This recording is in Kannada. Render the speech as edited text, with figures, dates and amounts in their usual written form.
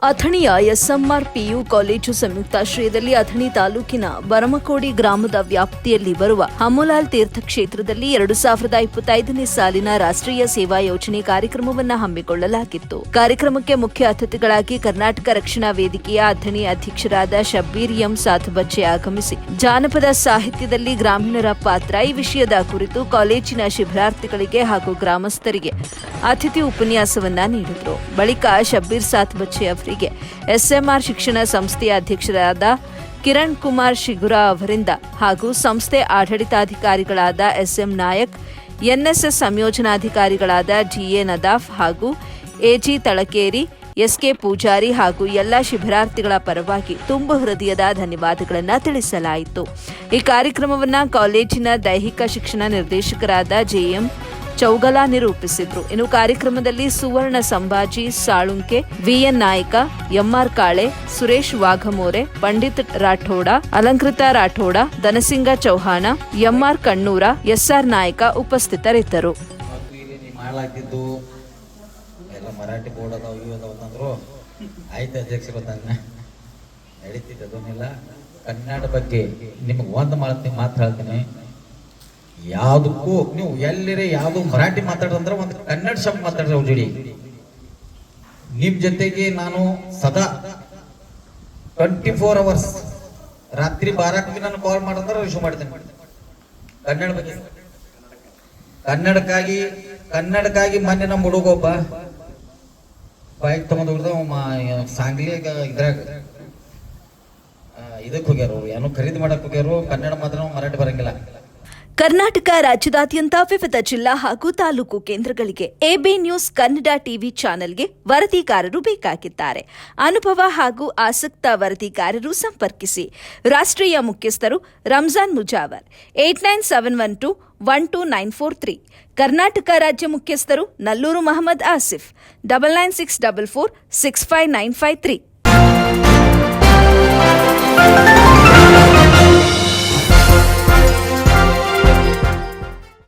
ಅಥಣಿಯ ಎಸ್ಎಂಆರ್ ಪಿಯು ಕಾಲೇಜು ಸಂಯುಕ್ತಾಶ್ರಯದಲ್ಲಿ ಅಥಣಿ ತಾಲೂಕಿನ ಬರಮಕೋಡಿ ಗ್ರಾಮದ ವ್ಯಾಪ್ತಿಯಲ್ಲಿ ಬರುವ ಹಮ್ಮುಲಾಲ್ ತೀರ್ಥ ಕ್ಷೇತ್ರದಲ್ಲಿ 2025ನೇ ಸಾಲಿನ ರಾಷ್ಟ್ರೀಯ ಸೇವಾ ಯೋಜನೆ ಕಾರ್ಯಕ್ರಮವನ್ನು ಹಮ್ಮಿಕೊಳ್ಳಲಾಗಿತ್ತು. ಕಾರ್ಯಕ್ರಮಕ್ಕೆ ಮುಖ್ಯ ಅತಿಥಿಗಳಾಗಿ ಕರ್ನಾಟಕ ರಕ್ಷಣಾ ವೇದಿಕೆಯ ಅಥಣಿ ಅಧ್ಯಕ್ಷರಾದ ಶಬ್ಬೀರ್ ಎಂ ಸಾಥಬಚ್ಚೆ ಆಗಮಿಸಿ ಜಾನಪದ ಸಾಹಿತ್ಯದಲ್ಲಿ ಗ್ರಾಮೀಣರ ಪಾತ್ರ ಈ ವಿಷಯದ ಕುರಿತು ಕಾಲೇಜಿನ ಶಿಬಿರಾರ್ಥಿಗಳಿಗೆ ಹಾಗೂ ಗ್ರಾಮಸ್ಥರಿಗೆ ಅತಿಥಿ ಉಪನ್ಯಾಸವನ್ನ ನೀಡಿದರು. ಬಳಿಕ ಶಬ್ಬೀರ್ ಸಾಥಬಚ್ಚೆ ಅವರಿಗೆ ಎಸ್ಎಂಆರ್ ಶಿಕ್ಷಣ ಸಂಸ್ಥೆಯ ಅಧ್ಯಕ್ಷರಾದ ಕಿರಣ್ ಕುಮಾರ್ ಶಿಗುರಾ ಅವರಿಂದ ಹಾಗೂ ಸಂಸ್ಥೆ ಆಡಳಿತಾಧಿಕಾರಿಗಳಾದ ಎಸ್ಎಂ ನಾಯಕ್, ಎನ್ಎಸ್ಎಸ್ ಸಂಯೋಜನಾಧಿಕಾರಿಗಳಾದ ಜಿಎ ನದಾಫ್ ಹಾಗೂ ಎಜಿ ತಳಕೇರಿ, ಎಸ್ಕೆ ಪೂಜಾರಿ ಹಾಗೂ ಎಲ್ಲ ಶಿಬಿರಾರ್ಥಿಗಳ ಪರವಾಗಿ ತುಂಬು ಹೃದಯದ ಧನ್ಯವಾದಗಳನ್ನು ತಿಳಿಸಲಾಯಿತು. ಈ ಕಾರ್ಯಕ್ರಮವನ್ನು ಕಾಲೇಜಿನ ದೈಹಿಕ ಶಿಕ್ಷಣ ನಿರ್ದೇಶಕರಾದ ಜೆಎಂ ಚೌಗಲ ನಿರೂಪಿಸಿದ್ರು. ಇನ್ನು ಕಾರ್ಯಕ್ರಮದಲ್ಲಿ ಸುವರ್ಣ ಸಂಭಾಜಿ ಸಾಳುಂಕೆ, ವಿಎನ್ ನಾಯಕ, ಎಂಆರ್ ಕಾಳೆ, ಸುರೇಶ್ ವಾಘಮೋರೆ, ಪಂಡಿತ್ ರಾಠೋಡ, ಅಲಂಕೃತ ರಾಠೋಡ, ಧನಸಿಂಗ ಚೌಹಾಣ, ಎಂಆರ್ ಕಣ್ಣೂರ, ಎಸ್ಆರ್ ನಾಯಕ ಉಪಸ್ಥಿತರಿದ್ದರು. ಮರಾಠಿ ಬೋರ್ಡ್ ಅದಾವ ಇವು ಅದಾವಂತಂದ್ರು ಆಯ್ತು ಅಧ್ಯಕ್ಷರು ನಡೀತಿದ್ದಲ್ಲ. ಕನ್ನಡ ಬಗ್ಗೆ ನಿಮಗೆ ಒಂದು ಮಾತು ಹೇಳ್ತೀನಿ, ಯಾವುದಕ್ಕೂ ನೀವು ಎಲ್ಲಿರೇ ಯಾವುದು ಮರಾಠಿ ಮಾತಾಡಿದ್ರೆ ಒಂದು ಕನ್ನಡ ಶಬ್ದ ಮಾತಾಡ್ರೆ ಅವ್ರ ಜೋಡಿ ನಿಮ್ ಜೊತೆಗೆ ನಾನು ಸದಾ 24 hours ರಾತ್ರಿ 12ಕ್ಕೆ ನಾನು ಕಾಲ್ ಮಾಡಿದ್ರೆ ರಿಸೀವ್ ಮಾಡ್ತೇನೆ. ಕನ್ನಡ ಬಗ್ಗೆ ಕನ್ನಡಕ್ಕಾಗಿ ಮೊನ್ನೆ ನಮ್ಮ ಹುಡುಗೊಬ್ಬ ಬೈಕ್ ತಗೊಂಡ್ ಹೋಗಿದ್ದ ಸಾಂಗ್ಲಿಗ ಇದ್ರಾಗ ಇದಕ್ಕೆ ಹೋಗ್ಯಾರು, ಏನೋ ಖರೀದಿ ಮಾಡಕ್ ಹೋಗ್ಯಾರು. ಕನ್ನಡ ಮಾತ್ರ ಮರಾಠಿ ಬರಂಗಿಲ್ಲ. ಕರ್ನಾಟಕ ರಾಜ್ಯದಾದ್ಯಂತ ವಿವಿಧ ಜಿಲ್ಲಾ ಹಾಗೂ ತಾಲೂಕು ಕೇಂದ್ರಗಳಿಗೆ ಎಬಿ ನ್ಯೂಸ್ ಕನ್ನಡ ಟಿವಿ ಚಾನೆಲ್ಗೆ ವರದಿಗಾರರು ಬೇಕಾಗಿದ್ದಾರೆ. ಅನುಭವ ಹಾಗೂ ಆಸಕ್ತ ವರದಿಗಾರರು ಸಂಪರ್ಕಿಸಿ. ರಾಷ್ಟ್ರೀಯ ಮುಖ್ಯಸ್ಥರು ರಂಜಾನ್ ಮುಜಾವರ್ 8971212943. ಕರ್ನಾಟಕ ರಾಜ್ಯ ಮುಖ್ಯಸ್ಥರು ನಲ್ಲೂರು ಮಹಮ್ಮದ್ ಆಸಿಫ್ 9964465953.